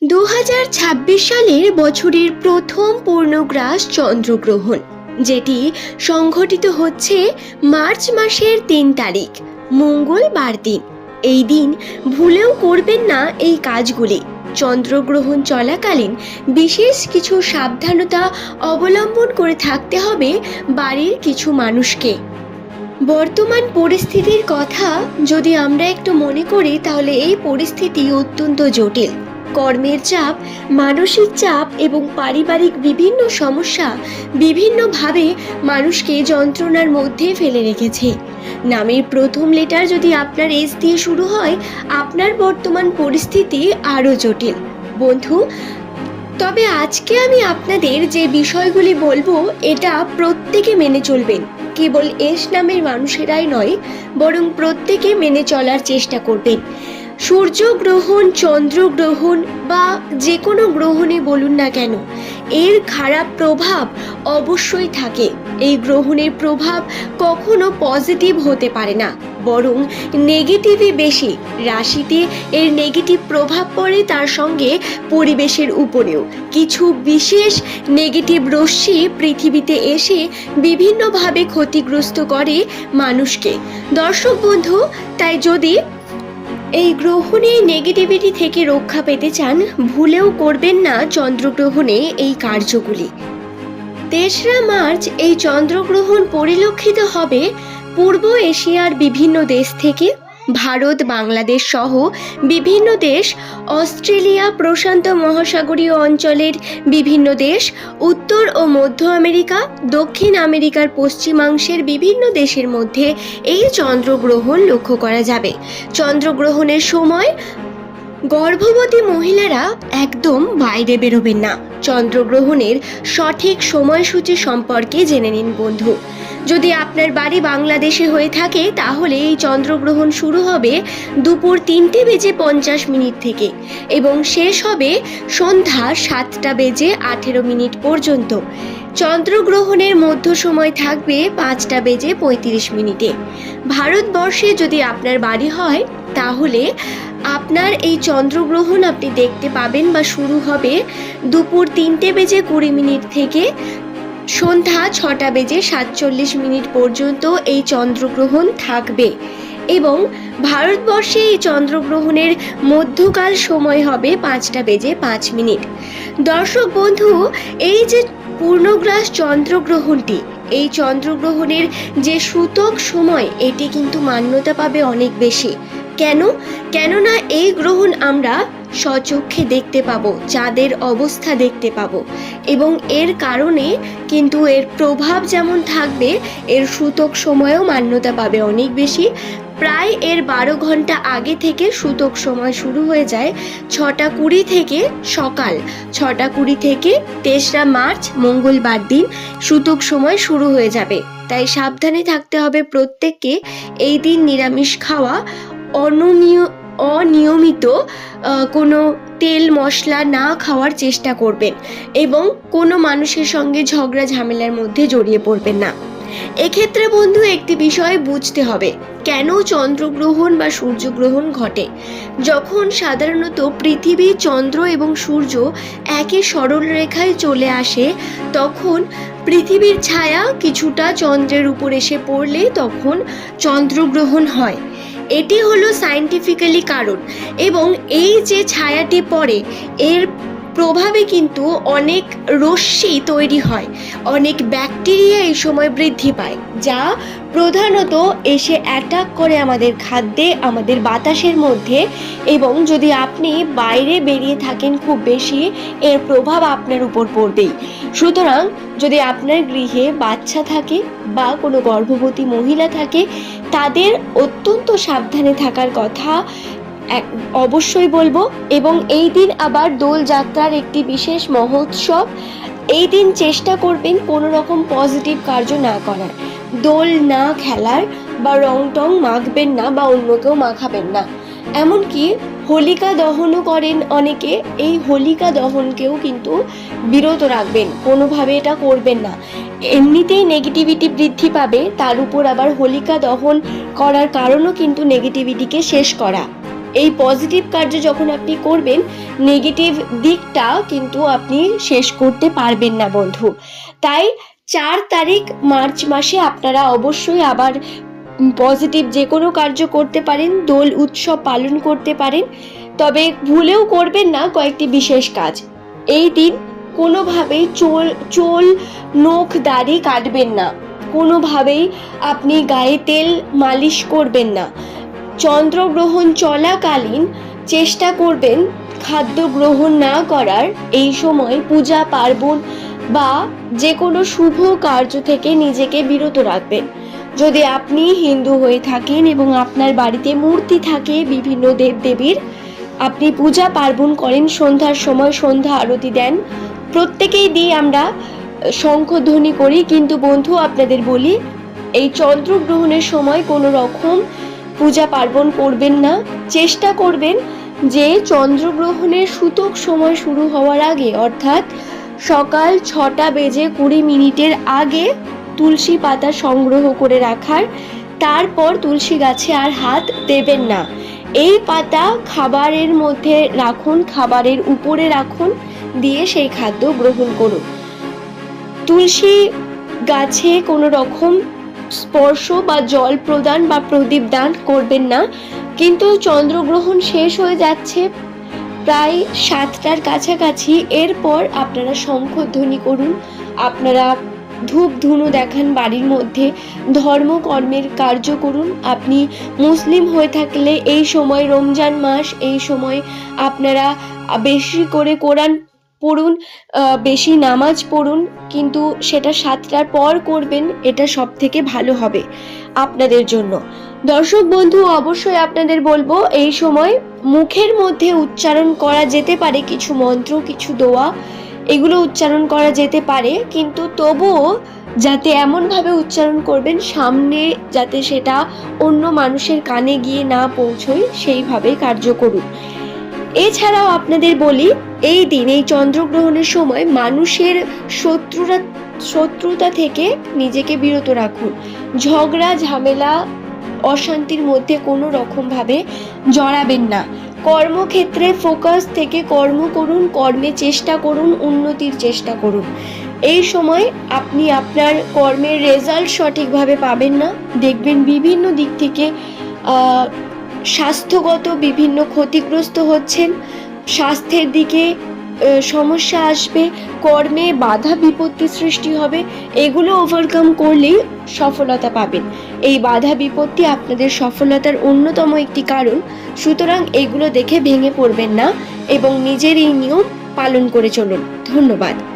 2026 সালের বছরের প্রথম পূর্ণগ্রাস চন্দ্রগ্রহণ, যেটি সংঘটিত হচ্ছে মার্চ মাসের 3 তারিখ মঙ্গলবার দিন। এই দিন ভুলেও করবেন না এই কাজগুলি। চন্দ্রগ্রহণ চলাকালীন বিশেষ কিছু সাবধানতা অবলম্বন করে থাকতে হবে বাড়ির কিছু মানুষকে। বর্তমান পরিস্থিতির কথা যদি আমরা একটু মনে করি, তাহলে এই পরিস্থিতি অত্যন্ত জটিল। কর্মের চাপ, মানসিক চাপ এবং পারিবারিক বিভিন্ন সমস্যা বিভিন্নভাবে মানুষকে যন্ত্রণার মধ্যে ফেলে রেখেছে। নামের প্রথম লেটার যদি আপনার এস দিয়ে শুরু হয়, আপনার বর্তমান পরিস্থিতি আরও জটিল বন্ধু। তবে আজকে আমি আপনাদের যে বিষয়গুলি বলবো, এটা প্রত্যেকে মেনে চলবেন। কেবল এস নামের মানুষেরাই নয়, বরং প্রত্যেকে মেনে চলার চেষ্টা করবেন। সূর্যগ্রহণ, চন্দ্রগ্রহণ বা যে কোনো গ্রহণে বলুন না কেন, এর খারাপ প্রভাব অবশ্যই থাকে। এই গ্রহণের প্রভাব কখনো পজিটিভ হতে পারে না, বরং নেগেটিভই বেশি। রাশিতে এর নেগেটিভ প্রভাব পড়ে, তার সঙ্গে পরিবেশের উপরেও কিছু বিশেষ নেগেটিভ রশ্মি পৃথিবীতে এসে বিভিন্নভাবে ক্ষতিগ্রস্ত করে মানুষকে। দর্শক বন্ধু, তাই যদি এই গ্রহণে নেগেটিভিটি থেকে রক্ষা পেতে চান, ভুলেও করবেন না চন্দ্রগ্রহণে এই কার্যগুলি। 3রা মার্চ এই চন্দ্রগ্রহণ পরিলক্ষিত হবে পূর্ব এশিয়ার বিভিন্ন দেশ থেকে। ভারত, বাংলাদেশ সহ বিভিন্ন দেশ, অস্ট্রেলিয়া, প্রশান্ত মহাসাগরীয় অঞ্চলের বিভিন্ন দেশ, উত্তর ও মধ্য আমেরিকা, দক্ষিণ আমেরিকার পশ্চিমাংশের বিভিন্ন দেশের মধ্যে এই চন্দ্রগ্রহণ লক্ষ্য করা যাবে। চন্দ্রগ্রহণের সময় গর্ভবতী মহিলারা একদম বাইরে বেরোবেন না। চন্দ্রগ্রহণের সঠিক সময়সূচি সম্পর্কে জেনে নিন বন্ধু। যদি আপনার বাড়ি বাংলাদেশে হয়ে থাকে, তাহলে এই চন্দ্রগ্রহণ শুরু হবে দুপুর 3:50 থেকে এবং শেষ হবে সন্ধ্যা 7:18 পর্যন্ত। চন্দ্রগ্রহণের মধ্য সময় থাকবে 5:35। ভারতবর্ষে যদি আপনার বাড়ি হয়, তাহলে আপনার এই চন্দ্রগ্রহণ আপনি দেখতে পাবেন বা শুরু হবে দুপুর 3:20 থেকে সন্ধ্যা 6:47 পর্যন্ত এই চন্দ্রগ্রহণ থাকবে। এবং ভারতবর্ষে এই চন্দ্রগ্রহণের মধ্যকাল সময় হবে 5:05। দর্শক বন্ধু, এই যে পূর্ণগ্রাস চন্দ্রগ্রহণটি, এই চন্দ্রগ্রহণের যে সূতক সময়, এটি কিন্তু মান্যতা পাবে অনেক বেশি। কেননা এই গ্রহণ আমরা স্বচক্ষে দেখতে পাবো, চাঁদের অবস্থা দেখতে পাবো, এবং এর কারণে কিন্তু এর প্রভাব যেমন থাকবে, এর সূতক সময়ও মান্যতা পাবে অনেক বেশি। প্রায় এর 12 ঘন্টা আগে থেকে সূতক সময় শুরু হয়ে যায়। 6:20 থেকে সকাল 6:20 থেকে 3রা মার্চ মঙ্গলবার দিন সূতক সময় শুরু হয়ে যাবে। তাই সাবধানে থাকতে হবে প্রত্যেককে। এই দিন নিরামিষ খাওয়া, অনিয়মিত কোনো তেল মশলা না খাওয়ার চেষ্টা করবেন এবং কোনো মানুষের সঙ্গে ঝগড়া ঝামেলার মধ্যে জড়িয়ে পড়বেন না। এক্ষেত্রে বন্ধু একটি বিষয় বুঝতে হবে, কেন চন্দ্রগ্রহণ বা সূর্যগ্রহণ ঘটে। যখন সাধারণত পৃথিবী, চন্দ্র এবং সূর্য একই সরল রেখায় চলে আসে, তখন পৃথিবীর ছায়া কিছুটা চন্দ্রের উপর এসে পড়লে তখন চন্দ্রগ্রহণ হয়। এটি হলো সায়েন্টিফিক্যালি কারণ। এবং এই যে ছায়াটি পড়ে, এর প্রভাবে কিন্তু অনেক রশ্মি তৈরি হয়, অনেক ব্যাকটেরিয়া এই সময় বৃদ্ধি পায়, যা প্রধানত এসে অ্যাটাক করে আমাদের খাদ্যে, আমাদের বাতাসের মধ্যে। এবং যদি আপনি বাইরে বেরিয়ে থাকেন খুব বেশি, এর প্রভাব আপনার উপর পড়বেই। সুতরাং যদি আপনার গৃহে বাচ্চা থাকে বা কোনো গর্ভবতী মহিলা থাকে, তাদের অত্যন্ত সাবধানে থাকার কথা অবশ্যই বলবো। এবং এই দিন আবার দোলযাত্রার একটি বিশেষ মহোৎসব। এই দিন চেষ্টা করবেন কোনো রকম পজিটিভ কার্য না করার, দোল না খেলার, বা রং টং মাখবেন না বা অন্যকেও মাখাবেন না। এমনকি হোলিকা দহনও করেন অনেকে, এই হোলিকা দহনকেও কিন্তু বিরত রাখবেন, কোনোভাবে এটা করবেন না। এমনিতেই নেগেটিভিটি বৃদ্ধি পাবে, তার উপর আবার হোলিকা দহন করার কারণও কিন্তু নেগেটিভিটিকে শেষ করা। এই পজিটিভ কার্য যখন আপনি করবেন, নেগেটিভ দিকটা কিন্তু আপনি শেষ করতে পারবেন না বন্ধু। তাই 4 তারিখ মার্চ মাসে আপনারা অবশ্যই আবার পজিটিভ যে কোনো কার্য করতে পারেন, দোল উৎসব পালন করতে পারেন, তবে ভুলেও করবেন না কয়েকটি বিশেষ কাজ। এই দিন কোনোভাবেই চুল নখ দাড়ি কাটবেন না, কোনোভাবেই আপনি গায়ে তেল মালিশ করবেন না। চন্দ্রগ্রহণ চলাকালীন চেষ্টা করবেন খাদ্য গ্রহণ না করার। এই সময় পূজা পার্বণ বা যে কোনো শুভ কার্য থেকে নিজেকে বিরত রাখবেন। যদি আপনি হিন্দু হয়ে থাকেন এবং আপনার বাড়িতে মূর্তি থাকে বিভিন্ন দেবদেবীর, আপনি পূজা পার্বণ করেন, সন্ধ্যার সময় সন্ধ্যা আরতি দেন, প্রত্যেকেই দিয়ে আমরা শঙ্খধ্বনি করি। কিন্তু বন্ধু আপনাদের বলি, এই চন্দ্রগ্রহণের সময় কোনো রকম পূজা পার্বণ করবেন না। চেষ্টা করবেন যে চন্দ্রগ্রহণের সূতক সময় শুরু হওয়ার আগে, অর্থাৎ সকাল 6:20 আগে তুলসী পাতা সংগ্রহ করে রাখার। তারপর তুলসী গাছে আর হাত দেবেন না। এই পাতা খাবারের মধ্যে রাখুন, খাবারের উপরে রাখুন, দিয়ে সেই খাদ্য গ্রহণ করুন। তুলসী গাছে কোনো রকম স্পর্শ বা জল প্রদান বা প্রদীপ দান করবেন না। কিন্তু চন্দ্রগ্রহণ শেষ হয়ে যাচ্ছে প্রায় 7টার কাছাকাছি। এরপর আপনারা শঙ্খধ্বনি করুন, আপনারা ধূপ ধুনো দেখান বাড়ির মধ্যে, ধর্মকর্মের কার্য করুন। আপনি মুসলিম হয়ে থাকলে এই সময় রমজান মাস, এই সময় আপনারা বেশি করে কোরআন পড়ুন, বেশি নামাজ পড়ুন, কিন্তু সেটা 7টার পর করবেন, এটা সব থেকে ভালো হবে আপনাদের জন্য। দর্শক বন্ধু, অবশ্যই আপনাদের বলবো এই সময় মুখের মধ্যে উচ্চারণ করা যেতে পারে কিছু মন্ত্র, কিছু দোয়া, এগুলো উচ্চারণ করা যেতে পারে, কিন্তু তবুও যাতে এমনভাবে উচ্চারণ করবেন সামনে যাতে সেটা অন্য মানুষের কানে গিয়ে না পৌঁছয়, সেইভাবে কার্য করুন। এছাড়াও আপনাদের বলি, এই দিন এই চন্দ্রগ্রহণের সময় মানুষের শত্রুতা থেকে নিজেকে বিরত রাখুন। ঝগড়া ঝামেলা অশান্তির মধ্যে কোনো রকম ভাবে জড়াবেন না। কর্মক্ষেত্রে ফোকাস থেকে কর্ম করুন, কর্মে চেষ্টা করুন, উন্নতির চেষ্টা করুন। এই সময় আপনি আপনার কর্মের রেজাল্ট সঠিকভাবে পাবেন না। দেখবেন বিভিন্ন দিক থেকে স্বাস্থ্যগত বিভিন্ন ক্ষতিগ্রস্ত হচ্ছেন, স্বাস্থ্যের দিকে সমস্যা আসবে, কর্মে বাধা বিপত্তি সৃষ্টি হবে। এগুলো ওভারকাম করলেই সফলতা পাবেন। এই বাধা বিপত্তি আপনাদের সফলতার অন্যতম একটি কারণ। সুতরাং এগুলো দেখে ভেঙে পড়বেন না এবং নিজের এই নিয়ম পালন করে চলুন। ধন্যবাদ।